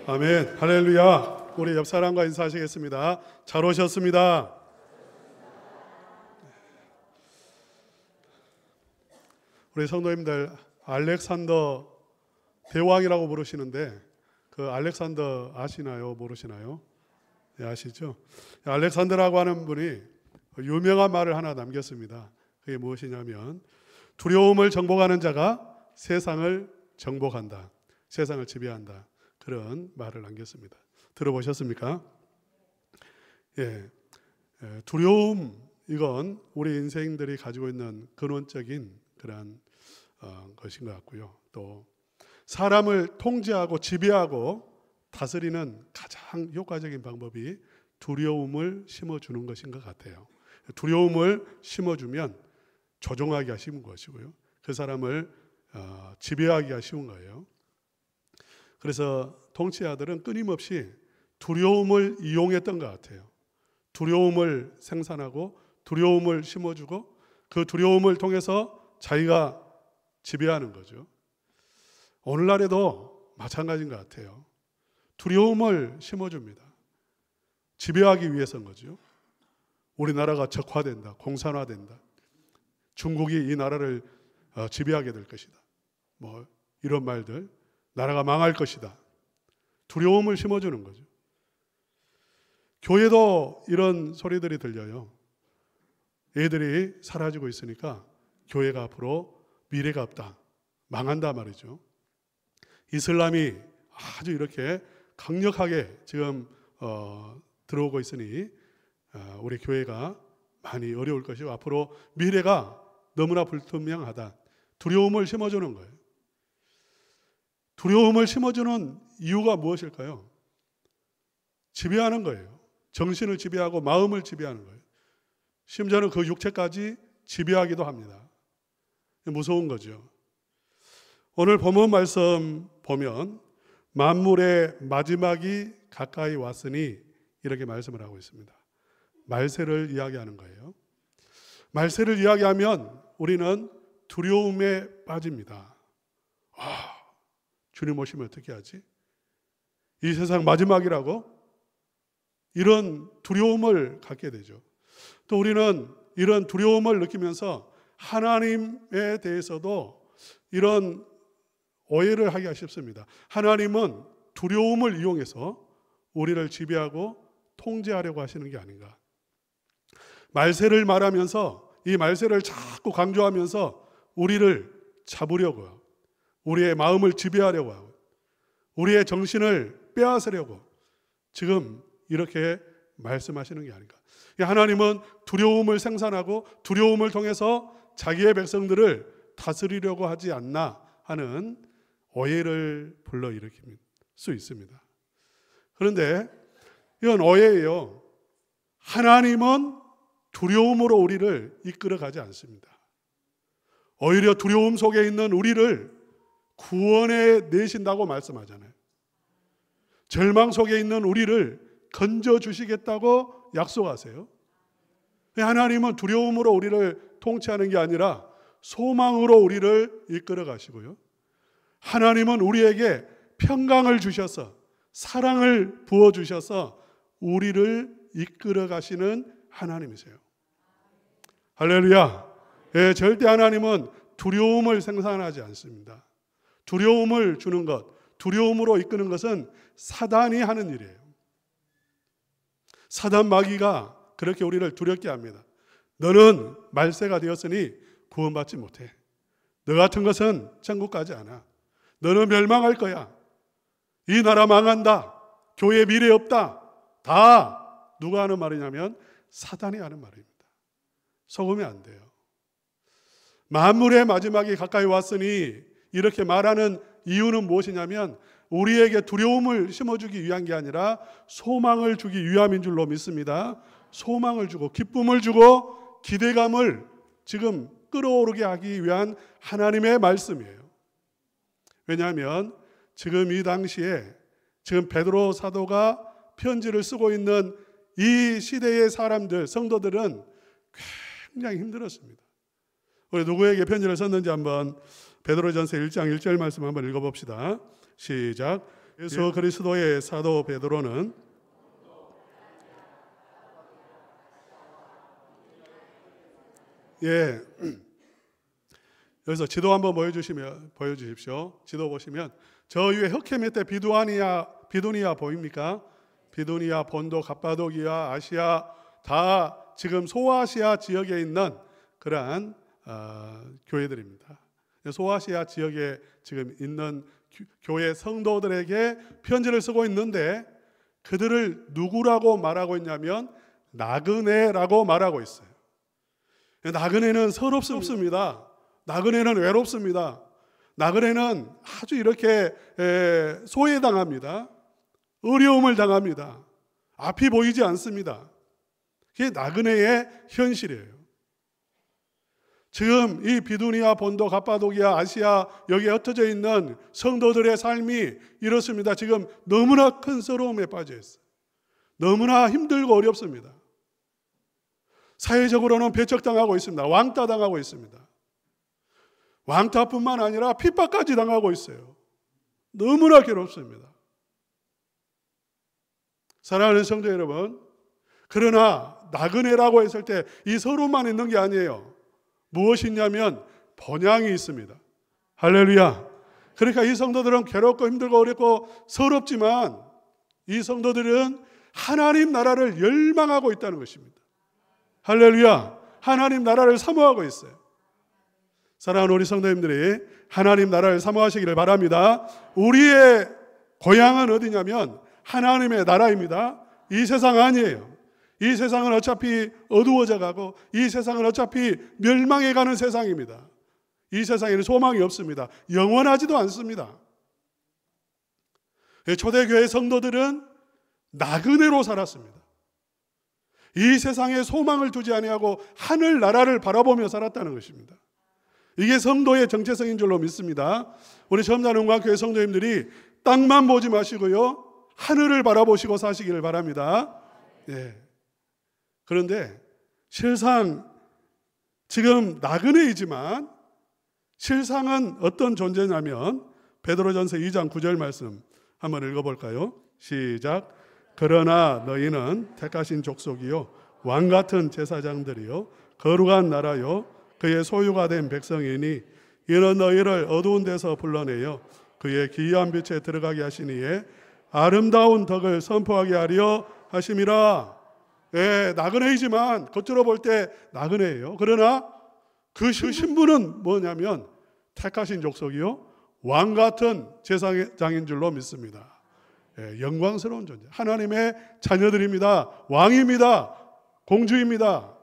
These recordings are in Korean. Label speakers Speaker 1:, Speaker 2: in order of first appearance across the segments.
Speaker 1: 아멘. 할렐루야. 우리 옆 사람과 인사하시겠습니다. 잘 오셨습니다. 우리 성도님들 알렉산더 대왕이라고 부르시는데 그 알렉산더 아시나요? 모르시나요? 네, 아시죠? 알렉산더라고 하는 분이 유명한 말을 하나 남겼습니다. 그게 무엇이냐면 두려움을 정복하는 자가 세상을 정복한다. 세상을 지배한다. 그런 말을 남겼습니다. 들어보셨습니까? 예, 두려움 이건 우리 인생들이 가지고 있는 근원적인 그런 것인 것 같고요. 또 사람을 통제하고 지배하고 다스리는 가장 효과적인 방법이 두려움을 심어주는 것인 것 같아요. 두려움을 심어주면 조종하기가 쉬운 것이고요. 그 사람을 지배하기가 쉬운 거예요. 그래서 통치자들은 끊임없이 두려움을 이용했던 것 같아요. 두려움을 생산하고 두려움을 심어주고 그 두려움을 통해서 자기가 지배하는 거죠. 오늘날에도 마찬가지인 것 같아요. 두려움을 심어줍니다. 지배하기 위해서인 거죠. 우리나라가 적화된다, 공산화된다. 중국이 이 나라를 지배하게 될 것이다. 뭐 이런 말들. 나라가 망할 것이다. 두려움을 심어주는 거죠. 교회도 이런 소리들이 들려요. 애들이 사라지고 있으니까 교회가 앞으로 미래가 없다. 망한다 말이죠. 이슬람이 아주 이렇게 강력하게 지금 들어오고 있으니 우리 교회가 많이 어려울 것이고 앞으로 미래가 너무나 불투명하다. 두려움을 심어주는 거예요. 두려움을 심어주는 이유가 무엇일까요? 지배하는 거예요. 정신을 지배하고 마음을 지배하는 거예요. 심지어는 그 육체까지 지배하기도 합니다. 무서운 거죠. 오늘 본문 말씀 보면 만물의 마지막이 가까이 왔으니 이렇게 말씀을 하고 있습니다. 말세를 이야기하는 거예요. 말세를 이야기하면 우리는 두려움에 빠집니다. 주님 오시면 어떻게 하지? 이 세상 마지막이라고? 이런 두려움을 갖게 되죠. 또 우리는 이런 두려움을 느끼면서 하나님에 대해서도 이런 오해를 하기가 쉽습니다. 하나님은 두려움을 이용해서 우리를 지배하고 통제하려고 하시는 게 아닌가. 말세를 말하면서 이 말세를 자꾸 강조하면서 우리를 잡으려고요. 우리의 마음을 지배하려고 하고 우리의 정신을 빼앗으려고 지금 이렇게 말씀하시는 게 아닌가. 하나님은 두려움을 생산하고 두려움을 통해서 자기의 백성들을 다스리려고 하지 않나 하는 오해를 불러일으킬 수 있습니다. 그런데 이건 오해예요. 하나님은 두려움으로 우리를 이끌어가지 않습니다. 오히려 두려움 속에 있는 우리를 구원해 내신다고 말씀하잖아요. 절망 속에 있는 우리를 건져주시겠다고 약속하세요. 하나님은 두려움으로 우리를 통치하는 게 아니라 소망으로 우리를 이끌어 가시고요. 하나님은 우리에게 평강을 주셔서 사랑을 부어주셔서 우리를 이끌어 가시는 하나님이세요. 할렐루야. 예, 절대 하나님은 두려움을 생산하지 않습니다. 두려움을 주는 것, 두려움으로 이끄는 것은 사단이 하는 일이에요. 사단 마귀가 그렇게 우리를 두렵게 합니다. 너는 말세가 되었으니 구원받지 못해. 너 같은 것은 천국 가지 않아. 너는 멸망할 거야. 이 나라 망한다. 교회 미래 없다. 다 누가 하는 말이냐면 사단이 하는 말입니다. 속으면 안 돼요. 만물의 마지막이 가까이 왔으니 이렇게 말하는 이유는 무엇이냐면 우리에게 두려움을 심어주기 위한 게 아니라 소망을 주기 위함인 줄로 믿습니다. 소망을 주고 기쁨을 주고 기대감을 지금 끌어오르게 하기 위한 하나님의 말씀이에요. 왜냐하면 지금 이 당시에 지금 베드로 사도가 편지를 쓰고 있는 이 시대의 사람들, 성도들은 굉장히 힘들었습니다. 우리 누구에게 편지를 썼는지 한번 베드로전서 1장 1절 말씀 한번 읽어봅시다. 시작. 예수 그리스도의 사도 베드로는 여기서 지도 한번 보여주십시오. 지도 보시면 저 위에 흑해 밑에 비두니아 보입니까? 비두니아, 본도, 갑바도기아, 아시아 다 지금 소아시아 지역에 있는 그러한 교회들입니다. 소아시아 지역에 지금 있는 교회 성도들에게 편지를 쓰고 있는데 그들을 누구라고 말하고 있냐면 나그네라고 말하고 있어요. 나그네는 서럽습니다. 나그네는 외롭습니다. 나그네는 아주 이렇게 소외당합니다. 어려움을 당합니다. 앞이 보이지 않습니다. 그게 나그네의 현실이에요. 지금 이 비두니아, 본도, 갑바도기아, 아시아 여기에 흩어져 있는 성도들의 삶이 이렇습니다. 지금 너무나 큰 서러움에 빠져 있어요. 너무나 힘들고 어렵습니다. 사회적으로는 배척당하고 있습니다. 왕따당하고 있습니다. 왕따뿐만 아니라 핍박까지 당하고 있어요. 너무나 괴롭습니다. 사랑하는 성도 여러분, 그러나 나그네라고 했을 때 이 서로만 있는 게 아니에요. 무엇이 있냐면 번향이 있습니다. 할렐루야. 그러니까 이 성도들은 괴롭고 힘들고 어렵고 서럽지만 이 성도들은 하나님 나라를 열망하고 있다는 것입니다. 할렐루야. 하나님 나라를 사모하고 있어요. 사랑하는 우리 성도님들이 하나님 나라를 사모하시기를 바랍니다. 우리의 고향은 어디냐면 하나님의 나라입니다. 이 세상 아니에요. 이 세상은 어차피 어두워져 가고 이 세상은 어차피 멸망해 가는 세상입니다. 이 세상에는 소망이 없습니다. 영원하지도 않습니다. 초대교회 성도들은 나그네로 살았습니다. 이 세상에 소망을 두지 아니하고 하늘 나라를 바라보며 살았다는 것입니다. 이게 성도의 정체성인 줄로 믿습니다. 우리 점자농관교회 성도님들이 땅만 보지 마시고요, 하늘을 바라보시고 사시기를 바랍니다. 그런데 실상 지금 나그네이지만 실상은 어떤 존재냐면 베드로전서 2장 9절 말씀 한번 읽어볼까요? 시작. 그러나 너희는 택하신 족속이요 왕같은 제사장들이요 거룩한 나라요 그의 소유가 된 백성이니 이는 너희를 어두운 데서 불러내어 그의 기이한 빛에 들어가게 하시니에 아름다운 덕을 선포하게 하려 하심이라. 나그네이지만 겉으로 볼 때 나그네예요. 그러나 그 신분은 뭐냐면 택하신 족속이요 왕같은 제사장인 줄로 믿습니다. 영광스러운 존재, 하나님의 자녀들입니다. 왕입니다. 공주입니다.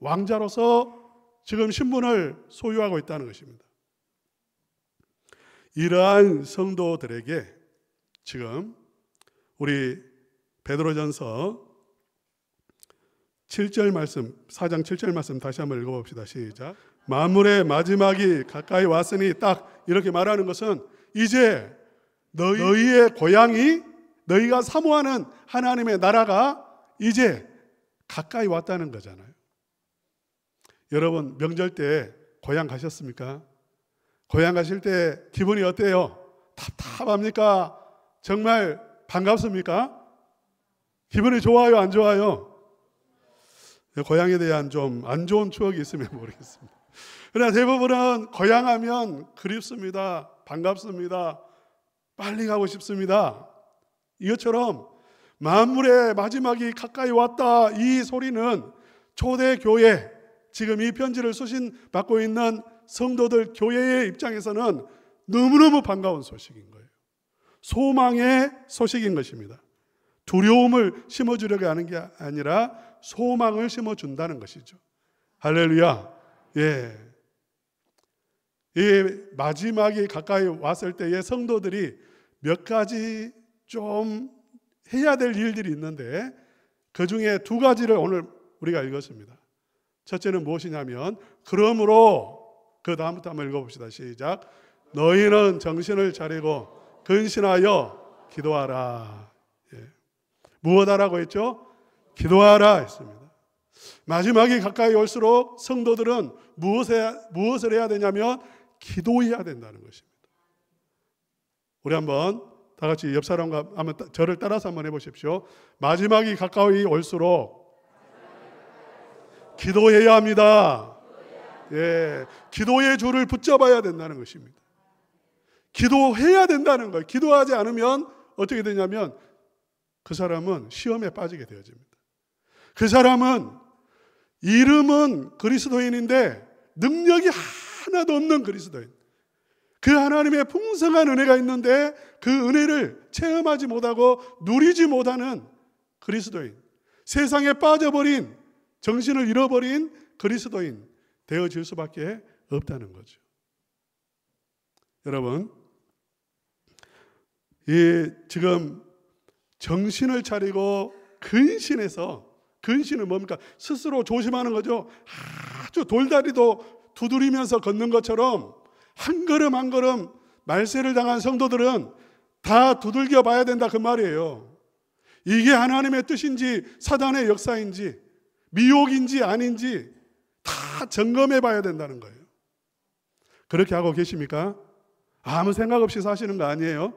Speaker 1: 왕자로서 지금 신분을 소유하고 있다는 것입니다. 이러한 성도들에게 지금 우리 베드로전서 7절 말씀, 4장 7절 말씀 다시 한번 읽어봅시다. 시작. 만물의 마지막이 가까이 왔으니, 딱 이렇게 말하는 것은 이제 너희의 고향이, 너희가 사모하는 하나님의 나라가 이제 가까이 왔다는 거잖아요. 여러분 명절 때 고향 가셨습니까? 고향 가실 때 기분이 어때요? 답답합니까? 정말 반갑습니까? 기분이 좋아요, 안 좋아요? 고향에 대한 좀 안 좋은 추억이 있으면 모르겠습니다. 그러나 대부분은 고향하면 그립습니다. 반갑습니다. 빨리 가고 싶습니다. 이것처럼 만물의 마지막이 가까이 왔다, 이 소리는 초대교회, 지금 이 편지를 수신받고 있는 성도들 교회의 입장에서는 너무너무 반가운 소식인 거예요. 소망의 소식인 것입니다. 두려움을 심어주려고 하는 게 아니라 소망을 심어준다는 것이죠. 할렐루야. 이 마지막이 가까이 왔을 때의 성도들이 몇 가지 좀 해야 될 일들이 있는데 그 중에 두 가지를 오늘 우리가 읽었습니다. 첫째는 무엇이냐면, 그러므로, 그 다음부터 한번 읽어봅시다. 시작. 너희는 정신을 차리고 근신하여 기도하라. 무엇하라고 했죠? 기도하라 했습니다. 마지막이 가까이 올수록 성도들은 무엇을 해야 되냐면 기도해야 된다는 것입니다. 우리 한번 다 같이 옆 사람과 한번 저를 따라서 한번 해보십시오. 마지막이 가까이 올수록 기도해야 합니다. 예, 기도의 줄을 붙잡아야 된다는 것입니다. 기도해야 된다는 거예요. 기도하지 않으면 어떻게 되냐면 그 사람은 시험에 빠지게 되어집니다. 그 사람은 이름은 그리스도인인데 능력이 하나도 없는 그리스도인. 그 하나님의 풍성한 은혜가 있는데 그 은혜를 체험하지 못하고 누리지 못하는 그리스도인. 세상에 빠져버린, 정신을 잃어버린 그리스도인 되어질 수밖에 없다는 거죠. 여러분, 지금 정신을 차리고 근신은 뭡니까? 스스로 조심하는 거죠. 아주 돌다리도 두드리면서 걷는 것처럼 한 걸음 한 걸음 말세를 당한 성도들은 다 두들겨 봐야 된다 그 말이에요. 이게 하나님의 뜻인지 사단의 역사인지 미혹인지 아닌지 다 점검해 봐야 된다는 거예요. 그렇게 하고 계십니까? 아무 생각 없이 사시는 거 아니에요?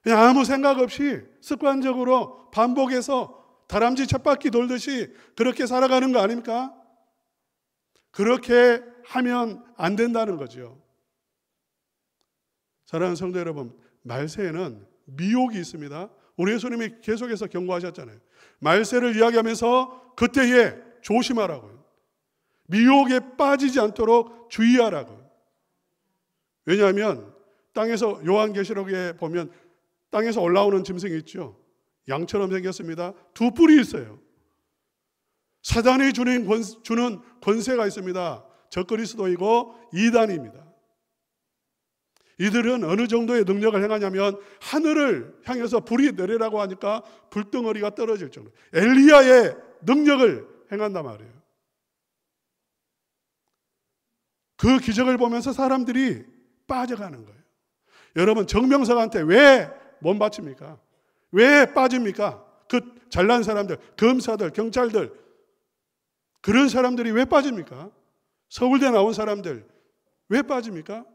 Speaker 1: 그냥 아무 생각 없이 습관적으로 반복해서 다람쥐 쳇바퀴 돌듯이 그렇게 살아가는 거 아닙니까? 그렇게 하면 안 된다는 거죠. 사랑하는 성도 여러분, 말세에는 미혹이 있습니다. 우리 예수님이 계속해서 경고하셨잖아요. 말세를 이야기하면서 그때에 조심하라고요. 미혹에 빠지지 않도록 주의하라고요. 왜냐하면 땅에서 요한계시록에 보면 땅에서 올라오는 짐승이 있죠. 양처럼 생겼습니다. 두 뿔이 있어요. 사단이 주는 권세가 있습니다. 적그리스도이고 이단입니다. 이들은 어느 정도의 능력을 행하냐면 하늘을 향해서 불이 내리라고 하니까 불덩어리가 떨어질 정도. 엘리야의 능력을 행한단 말이에요. 그 기적을 보면서 사람들이 빠져가는 거예요. 여러분, 정명석한테 왜 못 바칩니까? 왜 빠집니까? 그 잘난 사람들, 검사들, 경찰들, 그런 사람들이 왜 빠집니까? 서울대 나온 사람들 왜 빠집니까?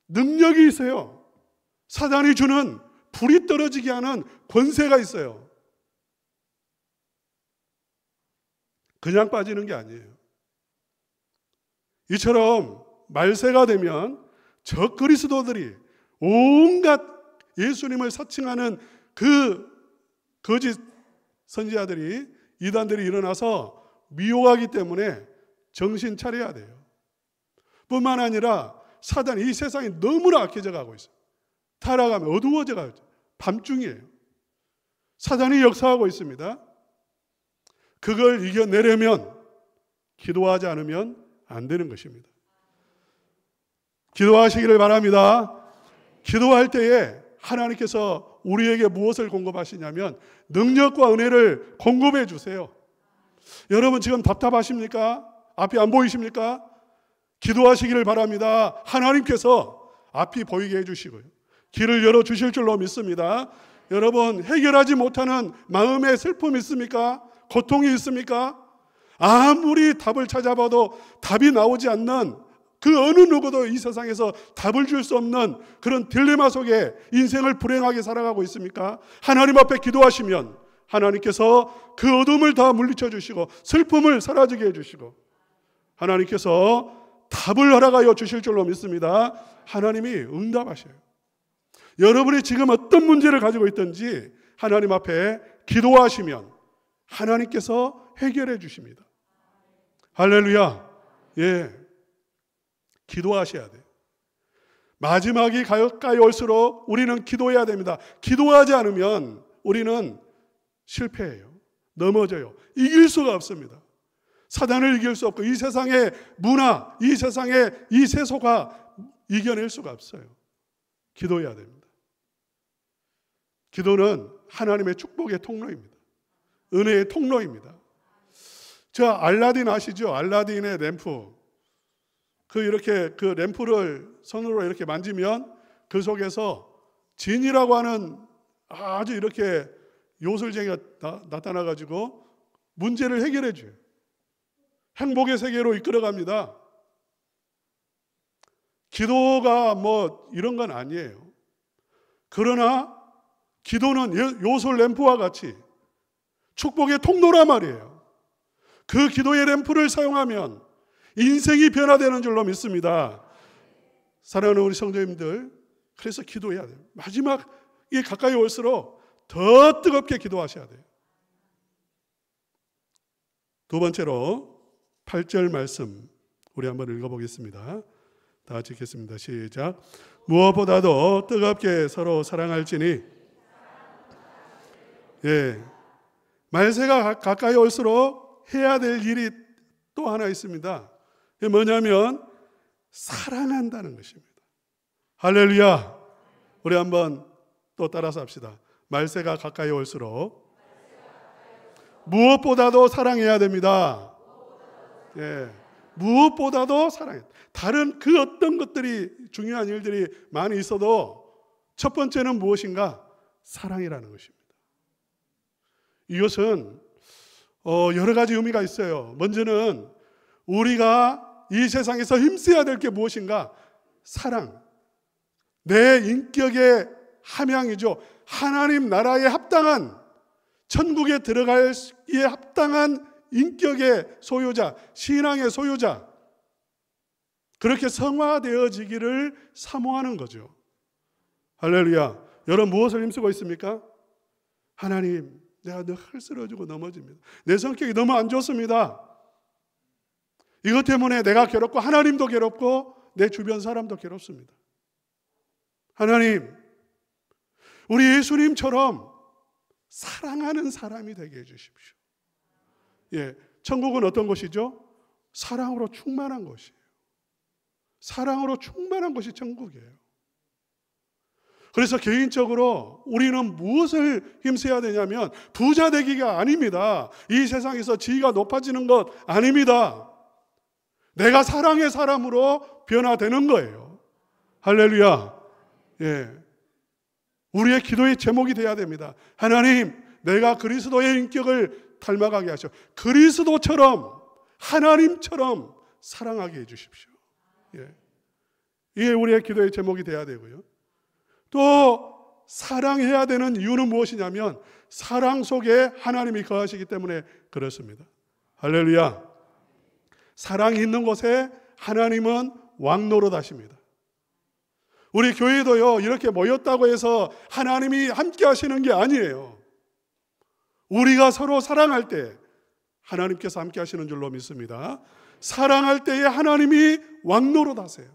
Speaker 1: 능력이 있어요. 사단이 주는 불이 떨어지게 하는 권세가 있어요. 그냥 빠지는 게 아니에요. 이처럼 말세가 되면 저 그리스도들이 온갖 예수님을 사칭하는 그 거짓 선지자들이, 이단들이 일어나서 미혹하기 때문에 정신 차려야 돼요. 뿐만 아니라 사단이 이 세상이 너무나 악해져 가고 있어요. 타락하면 어두워져 가요. 밤중이에요. 사단이 역사하고 있습니다. 그걸 이겨내려면 기도하지 않으면 안 되는 것입니다. 기도하시기를 바랍니다. 기도할 때에 하나님께서 우리에게 무엇을 공급하시냐면 능력과 은혜를 공급해 주세요. 여러분 지금 답답하십니까? 앞이 안 보이십니까? 기도하시기를 바랍니다. 하나님께서 앞이 보이게 해주시고요, 길을 열어주실 줄로 믿습니다. 여러분, 해결하지 못하는 마음의 슬픔이 있습니까? 고통이 있습니까? 아무리 답을 찾아봐도 답이 나오지 않는, 그 어느 누구도 이 세상에서 답을 줄 수 없는 그런 딜레마 속에 인생을 불행하게 살아가고 있습니까? 하나님 앞에 기도하시면 하나님께서 그 어둠을 다 물리쳐 주시고 슬픔을 사라지게 해주시고 하나님께서 답을 허락하여 주실 줄로 믿습니다. 하나님이 응답하셔요. 여러분이 지금 어떤 문제를 가지고 있든지 하나님 앞에 기도하시면 하나님께서 해결해 주십니다. 할렐루야. 예, 기도하셔야 돼요. 마지막이 가까이 올수록 우리는 기도해야 됩니다. 기도하지 않으면 우리는 실패해요. 넘어져요. 이길 수가 없습니다. 사단을 이길 수 없고 이 세상의 문화, 이 세상의 이 세속화 이겨낼 수가 없어요. 기도해야 됩니다. 기도는 하나님의 축복의 통로입니다. 은혜의 통로입니다. 저 알라딘 아시죠? 알라딘의 램프. 이렇게 그 램프를 손으로 이렇게 만지면 그 진이라고 하는 아주 이렇게 요술쟁이가 나타나가지고 문제를 해결해 줘요. 행복의 세계로 이끌어갑니다. 기도가 뭐 이런 건 아니에요. 그러나 기도는 요술 램프와 같이 축복의 통로란 말이에요. 그 기도의 램프를 사용하면 인생이 변화되는 줄로 믿습니다. 사랑하는 우리 성도님들, 그래서 기도해야 돼요. 마지막에 가까이 올수록 더 뜨겁게 기도하셔야 돼요. 두 번째로 8절 말씀 우리 한번 읽어보겠습니다. 다 같이 읽겠습니다. 시작. 무엇보다도 뜨겁게 서로 사랑할지니. 말세가 가까이 올수록 해야 될 일이 또 하나 있습니다. 그게 뭐냐면 사랑한다는 것입니다. 할렐루야. 우리 한번 또 따라서 합시다. 말세가 가까이 올수록 무엇보다도 사랑해야 됩니다. 무엇보다도 사랑해. 다른 그 어떤 것들이 중요한 일들이 많이 있어도 첫 번째는 무엇인가? 사랑이라는 것입니다. 이것은 여러 가지 의미가 있어요. 먼저는 우리가 이 세상에서 힘써야 될 게 무엇인가? 사랑. 내 인격의 함양이죠. 하나님 나라에 합당한, 천국에 들어가기에 합당한 인격의 소유자, 신앙의 소유자, 그렇게 성화되어지기를 사모하는 거죠. 할렐루야. 여러분 무엇을 힘쓰고 있습니까? 하나님, 내가 늘 쓰러지고 넘어집니다. 내 성격이 너무 안 좋습니다. 이것 때문에 내가 괴롭고 하나님도 괴롭고 내 주변 사람도 괴롭습니다. 하나님, 우리 예수님처럼 사랑하는 사람이 되게 해주십시오. 천국은 어떤 곳이죠? 사랑으로 충만한 곳이에요. 사랑으로 충만한 곳이 천국이에요. 그래서 개인적으로 우리는 무엇을 힘써야 되냐면 부자 되기가 아닙니다. 이 세상에서 지위가 높아지는 것 아닙니다. 내가 사랑의 사람으로 변화되는 거예요. 할렐루야. 우리의 기도의 제목이 돼야 됩니다. 하나님, 내가 그리스도의 인격을 닮아가게 하셔. 그리스도처럼, 하나님처럼 사랑하게 해주십시오. 이게 우리의 기도의 제목이 돼야 되고요. 또 사랑해야 되는 이유는 무엇이냐면 사랑 속에 하나님이 거하시기 때문에 그렇습니다. 할렐루야. 사랑이 있는 곳에 하나님은 왕노릇 하십니다. 우리 교회도요, 이렇게 모였다고 해서 하나님이 함께 하시는 게 아니에요. 우리가 서로 사랑할 때 하나님께서 함께 하시는 줄로 믿습니다. 사랑할 때에 하나님이 왕노릇 하세요.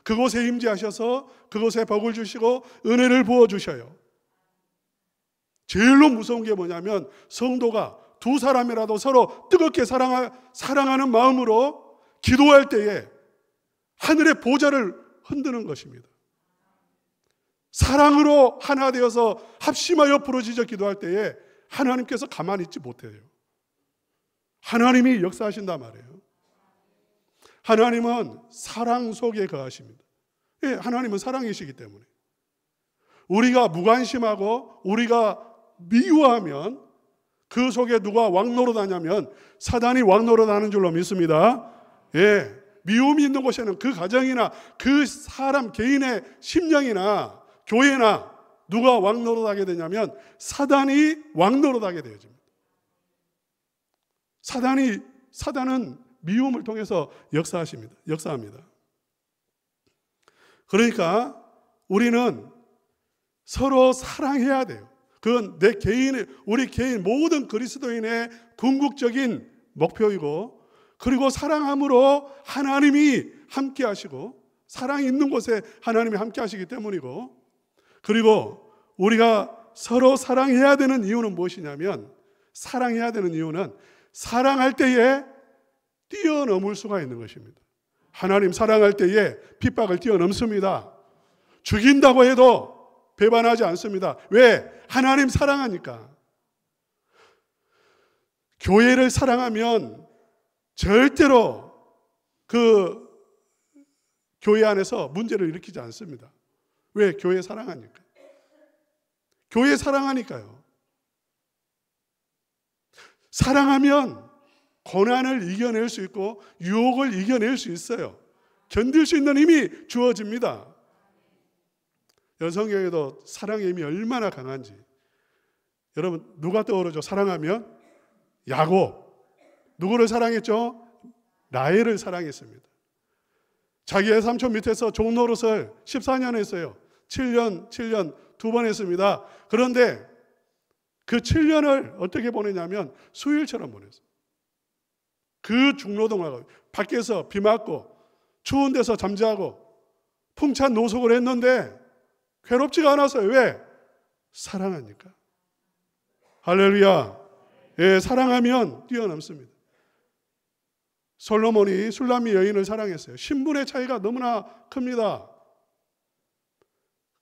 Speaker 1: 그곳에 임재하셔서 그곳에 복을 주시고 은혜를 부어주셔요. 제일로 무서운 게 뭐냐면 성도가 두 사람이라도 서로 뜨겁게 사랑하는 마음으로 기도할 때에 하늘의 보좌를 흔드는 것입니다. 사랑으로 하나 되어서 합심하여 부르짖어 기도할 때에 하나님께서 가만히 있지 못해요. 하나님이 역사하신단 말이에요. 하나님은 사랑 속에 거하십니다. 하나님은 사랑이시기 때문에 우리가 무관심하고 우리가 미워하면 그 속에 누가 왕노릇하냐면 사단이 왕노릇하는 줄로 믿습니다. 미움이 있는 곳에는 그 가정이나 그 사람 개인의 심령이나 교회나 누가 왕노릇하게 되냐면 사단이 왕노릇하게 되어집니다. 사단은 미움을 통해서 역사합니다. 그러니까 우리는 서로 사랑해야 돼요. 그건 우리 개인 모든 그리스도인의 궁극적인 목표이고, 그리고 사랑함으로 하나님이 함께 하시고, 사랑이 있는 곳에 하나님이 함께 하시기 때문이고, 그리고 우리가 서로 사랑해야 되는 이유는 무엇이냐면, 사랑해야 되는 이유는 사랑할 때에 뛰어넘을 수가 있는 것입니다. 하나님 사랑할 때에 핍박을 뛰어넘습니다. 죽인다고 해도 배반하지 않습니다. 왜? 하나님 사랑하니까. 교회를 사랑하면 절대로 그 교회 안에서 문제를 일으키지 않습니다. 왜? 교회 사랑하니까. 교회 사랑하니까요. 사랑하면 고난을 이겨낼 수 있고 유혹을 이겨낼 수 있어요. 견딜 수 있는 힘이 주어집니다. 성경에도 사랑의 힘이 얼마나 강한지. 여러분 누가 떠오르죠? 사랑하면 야곱. 누구를 사랑했죠? 라헬을 사랑했습니다. 자기의 삼촌 밑에서 종 노릇을 14년 했어요. 7년 두 번 했습니다. 그런데 그 7년을 어떻게 보내냐면 수일처럼 보냈어요. 그 중노동하고 밖에서 비 맞고 추운 데서 잠자고 풍찬 노숙을 했는데 괴롭지가 않았어요. 왜? 사랑하니까. 할렐루야. 예, 사랑하면 뛰어넘습니다. 솔로몬이 술람미 여인을 사랑했어요. 신분의 차이가 너무나 큽니다.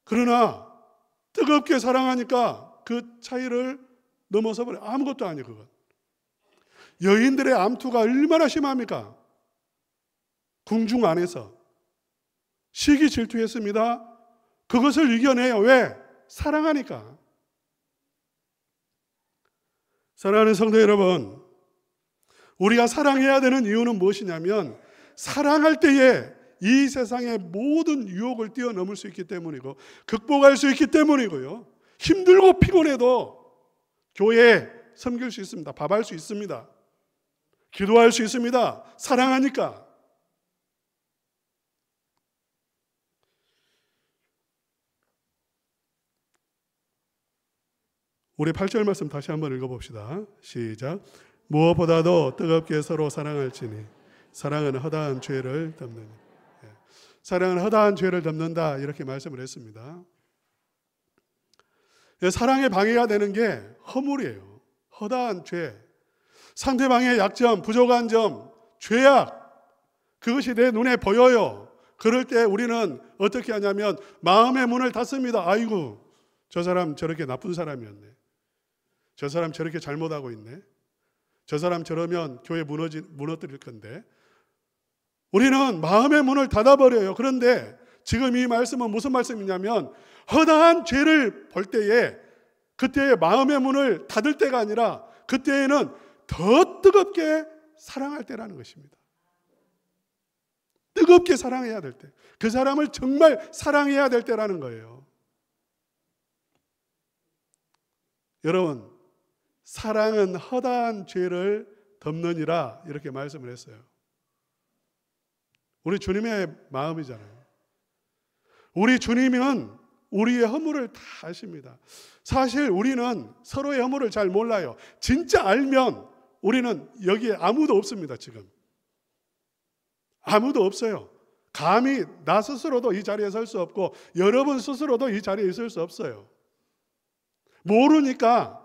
Speaker 1: 그러나 뜨겁게 사랑하니까 그 차이를 넘어서 버려. 아무것도 아니에요. 그건. 여인들의 암투가 얼마나 심합니까? 궁중 안에서 시기 질투했습니다. 그것을 이겨내요. 왜? 사랑하니까. 사랑하는 성도 여러분, 우리가 사랑해야 되는 이유는 무엇이냐면 사랑할 때에 이 세상의 모든 유혹을 뛰어넘을 수 있기 때문이고 극복할 수 있기 때문이고요. 힘들고 피곤해도 교회에 섬길 수 있습니다. 밥할 수 있습니다. 기도할 수 있습니다. 사랑하니까. 우리 8절 말씀 다시 한번 읽어봅시다. 시작. 무엇보다도 뜨겁게 서로 사랑할지니 사랑은 허다한 죄를 덮느니. 사랑은 허다한 죄를 덮는다 이렇게 말씀을 했습니다. 사랑에 방해가 되는 게 허물이에요. 허다한 죄. 상대방의 약점, 부족한 점, 죄악, 그것이 내 눈에 보여요. 그럴 때 우리는 어떻게 하냐면 마음의 문을 닫습니다. 아이고, 저 사람 저렇게 나쁜 사람이었네. 저 사람 저렇게 잘못하고 있네. 저 사람 저러면 교회 무너뜨릴 건데. 우리는 마음의 문을 닫아버려요. 그런데 지금 이 말씀은 무슨 말씀이냐면 허다한 죄를 볼 때에 그때의 마음의 문을 닫을 때가 아니라 그때에는 더 뜨겁게 사랑할 때라는 것입니다. 뜨겁게 사랑해야 될 때. 그 사람을 정말 사랑해야 될 때라는 거예요. 여러분, 사랑은 허다한 죄를 덮느니라 이렇게 말씀을 했어요. 우리 주님의 마음이잖아요. 우리 주님은 우리의 허물을 다 아십니다. 사실 우리는 서로의 허물을 잘 몰라요. 진짜 알면 우리는 여기에 아무도 없습니다. 지금 아무도 없어요. 감히 나 스스로도 이 자리에 설 수 없고 여러분 스스로도 이 자리에 있을 수 없어요. 모르니까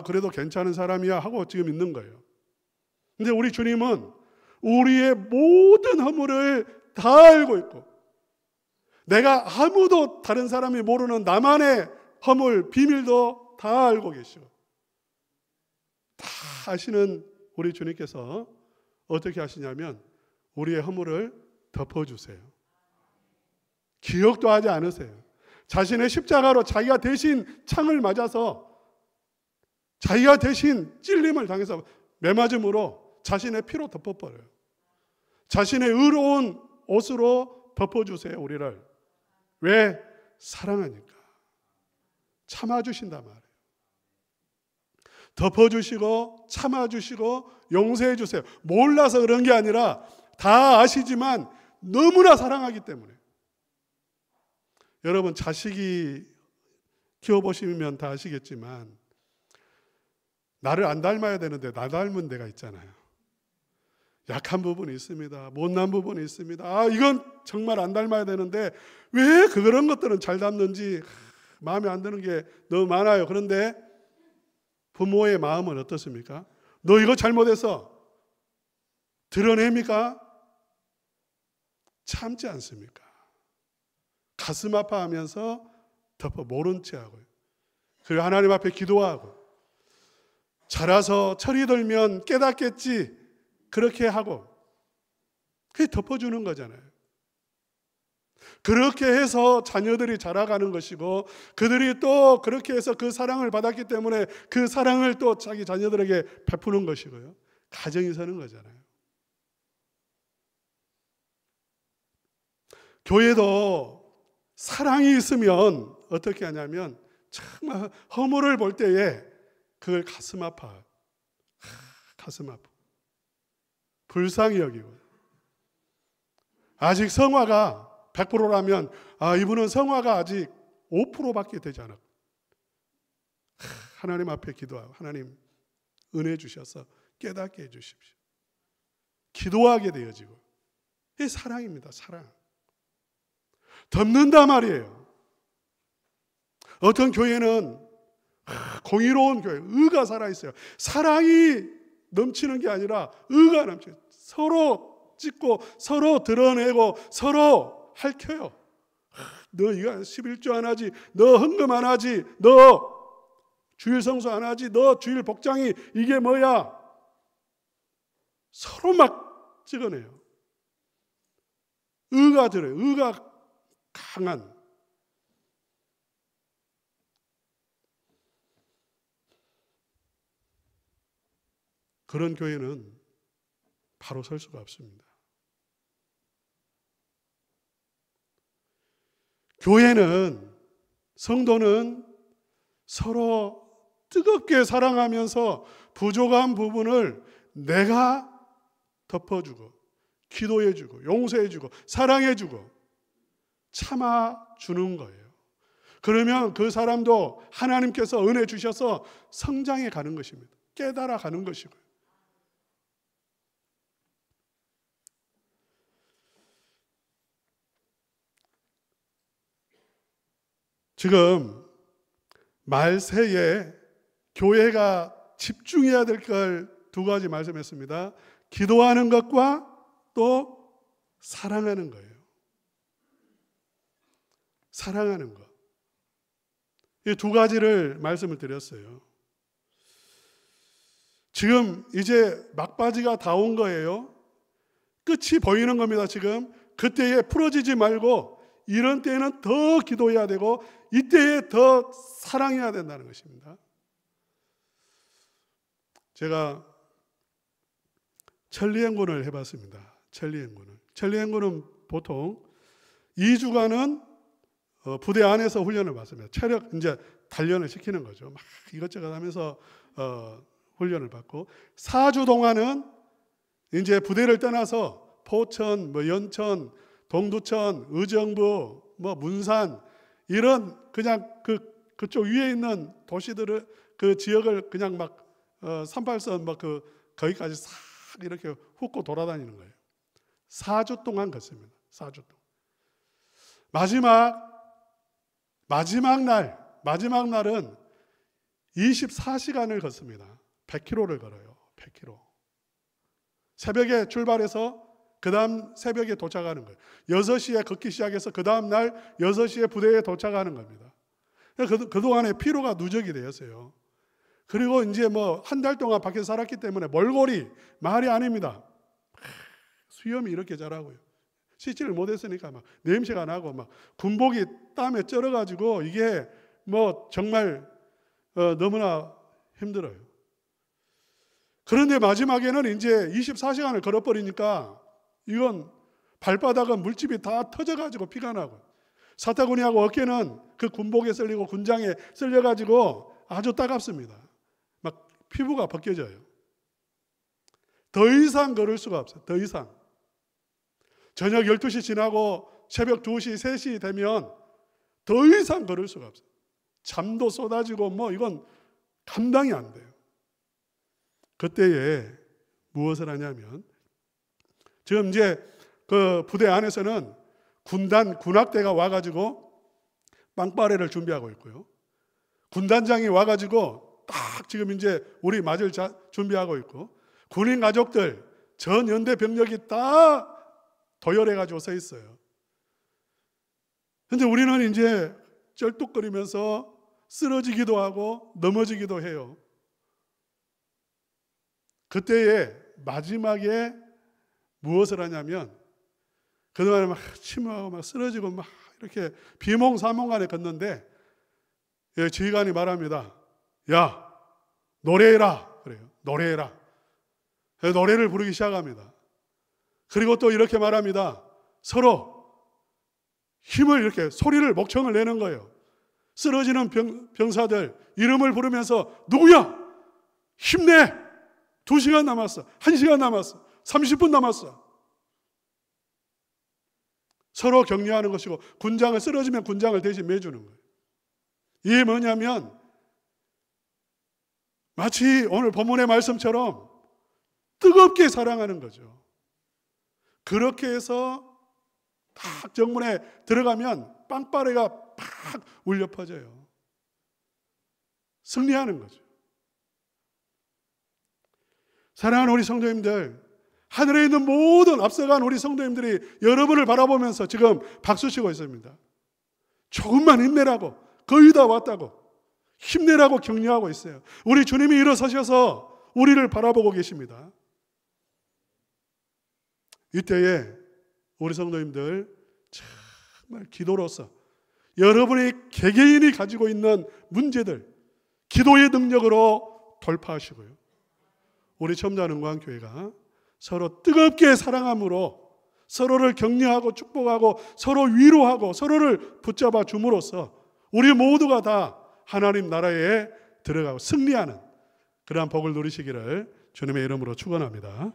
Speaker 1: 그래도 괜찮은 사람이야 하고 지금 있는 거예요. 근데 우리 주님은 우리의 모든 허물을 다 알고 있고 내가 아무도 다른 사람이 모르는 나만의 허물, 비밀도 다 알고 계시고 다 아시는 우리 주님께서 어떻게 하시냐면 우리의 허물을 덮어주세요. 기억도 하지 않으세요. 자신의 십자가로 자기가 대신 창을 맞아서 자기가 대신 찔림을 당해서 매맞음으로 자신의 피로 덮어버려요. 자신의 의로운 옷으로 덮어주세요. 우리를. 왜? 사랑하니까. 참아주신단 말이에요. 덮어주시고 참아주시고 용서해주세요. 몰라서 그런 게 아니라 다 아시지만 너무나 사랑하기 때문에. 여러분 자식이 키워보시면 다 아시겠지만 나를 안 닮아야 되는데 나 닮은 데가 있잖아요. 약한 부분이 있습니다. 못난 부분이 있습니다. 이건 정말 안 닮아야 되는데 왜 그런 것들은 잘 닮는지 마음에 안 드는 게 너무 많아요. 그런데 부모의 마음은 어떻습니까? 너 이거 잘못했어. 드러냅니까? 참지 않습니까? 가슴 아파하면서 덮어 모른 채 하고요. 그리고 하나님 앞에 기도하고 자라서 철이 들면 깨닫겠지 그렇게 하고 그게 덮어주는 거잖아요. 그렇게 해서 자녀들이 자라가는 것이고 그들이 또 그렇게 해서 그 사랑을 받았기 때문에 그 사랑을 또 자기 자녀들에게 베푸는 것이고요. 가정이 서는 거잖아요. 교회도 사랑이 있으면 어떻게 하냐면 정말 허물을 볼 때에 그걸 가슴 아파. 가슴 아파. 불쌍히 여기고. 아직 성화가 100%라면 이분은 성화가 아직 5%밖에 되지 않았고, 하나님 앞에 기도하고 하나님 은혜 주셔서 깨닫게 해주십시오. 기도하게 되어지고. 이게 사랑입니다. 사랑. 덮는다 말이에요. 어떤 교회는 공의로운 교회, 의가 살아있어요. 사랑이 넘치는 게 아니라 의가 넘쳐요. 서로 찢고 서로 드러내고 서로 핥혀요. 너 이거 11조 안 하지, 너 헌금 안 하지, 너 주일 성수 안 하지, 너 주일 복장이 이게 뭐야. 서로 막 찍어내요. 의가 들어요. 의가 강한. 그런 교회는 바로 설 수가 없습니다. 교회는, 성도는 서로 뜨겁게 사랑하면서 부족한 부분을 내가 덮어주고 기도해주고 용서해주고 사랑해주고 참아주는 거예요. 그러면 그 사람도 하나님께서 은혜 주셔서 성장해 가는 것입니다. 깨달아 가는 것이고요. 지금 말세에 교회가 집중해야 될 걸 두 가지 말씀했습니다. 기도하는 것과 또 사랑하는 거예요. 사랑하는 것. 이 두 가지를 말씀을 드렸어요. 지금 이제 막바지가 다 온 거예요. 끝이 보이는 겁니다. 지금 그때에 풀어지지 말고 이런 때에는 더 기도해야 되고 이때에 더 사랑해야 된다는 것입니다. 제가 천리행군을 해봤습니다. 천리행군은 보통 2주간은 부대 안에서 훈련을 받습니다. 체력 이제 단련을 시키는 거죠. 막 이것저것 하면서 훈련을 받고 4주 동안은 이제 부대를 떠나서 포천, 연천, 동두천, 의정부, 문산 이런 그냥 그쪽 위에 있는 도시들을 그 지역을 그냥 막 38선 거기까지 싹 이렇게 훑고 돌아다니는 거예요. 4주 동안 걷습니다. 4주 동안. 마지막 날은 24시간을 걷습니다. 100km를 걸어요. 100km. 새벽에 출발해서 그 다음 새벽에 도착하는 거예요. 6시에 걷기 시작해서 그 다음 날 6시에 부대에 도착하는 겁니다. 그동안에 피로가 누적이 되었어요. 그리고 이제 한 달 동안 밖에서 살았기 때문에 몰골이 말이 아닙니다. 수염이 이렇게 자라고요. 씻지를 못했으니까 막 냄새가 나고 막 군복이 땀에 쩔어가지고 이게 정말 너무나 힘들어요. 그런데 마지막에는 이제 24시간을 걸어버리니까 이건 발바닥은 물집이 다 터져가지고 피가 나고 사타구니하고 어깨는 그 군복에 썰리고 군장에 썰려가지고 아주 따갑습니다. 막 피부가 벗겨져요. 더 이상 걸을 수가 없어요. 더 이상. 저녁 12시 지나고 새벽 2시, 3시 되면 더 이상 걸을 수가 없어요. 잠도 쏟아지고 이건 감당이 안 돼요. 그때에 무엇을 하냐면 지금 이제 그 부대 안에서는 군악대가 와가지고 빵빠레를 준비하고 있고요. 군단장이 와가지고 딱 지금 이제 우리 맞을 준비하고 있고 군인 가족들 전 연대 병력이 다 도열해가지고 서 있어요. 근데 우리는 이제 쩔뚝거리면서 쓰러지기도 하고 넘어지기도 해요. 그때에 마지막에 무엇을 하냐면 그동안에 막 침하고 막 쓰러지고 막 이렇게 비몽사몽간에 걷는데 지휘관이 말합니다. 야, 노래해라. 그래요. 노래해라. 노래를 부르기 시작합니다. 그리고 또 이렇게 말합니다. 서로 힘을 이렇게 소리를 목청을 내는 거예요. 쓰러지는 병사들 이름을 부르면서 누구야? 힘내! 2시간 남았어. 1시간 남았어. 30분 남았어. 서로 격려하는 것이고 군장을 쓰러지면 군장을 대신 매주는 거예요. 이게 뭐냐면 마치 오늘 본문의 말씀처럼 뜨겁게 사랑하는 거죠. 그렇게 해서 딱 정문에 들어가면 빵빠레가 팍 울려 퍼져요. 승리하는 거죠. 사랑하는 우리 성도님들, 하늘에 있는 모든 앞서간 우리 성도님들이 여러분을 바라보면서 지금 박수치고 있습니다. 조금만 힘내라고, 거의 다 왔다고, 힘내라고 격려하고 있어요. 우리 주님이 일어서셔서 우리를 바라보고 계십니다. 이때에 우리 성도님들 정말 기도로서 여러분이 개개인이 가지고 있는 문제들 기도의 능력으로 돌파하시고요. 우리 첨자능광교회가 서로 뜨겁게 사랑함으로 서로를 격려하고 축복하고 서로 위로하고 서로를 붙잡아 줌으로써 우리 모두가 다 하나님 나라에 들어가고 승리하는 그러한 복을 누리시기를 주님의 이름으로 축원합니다.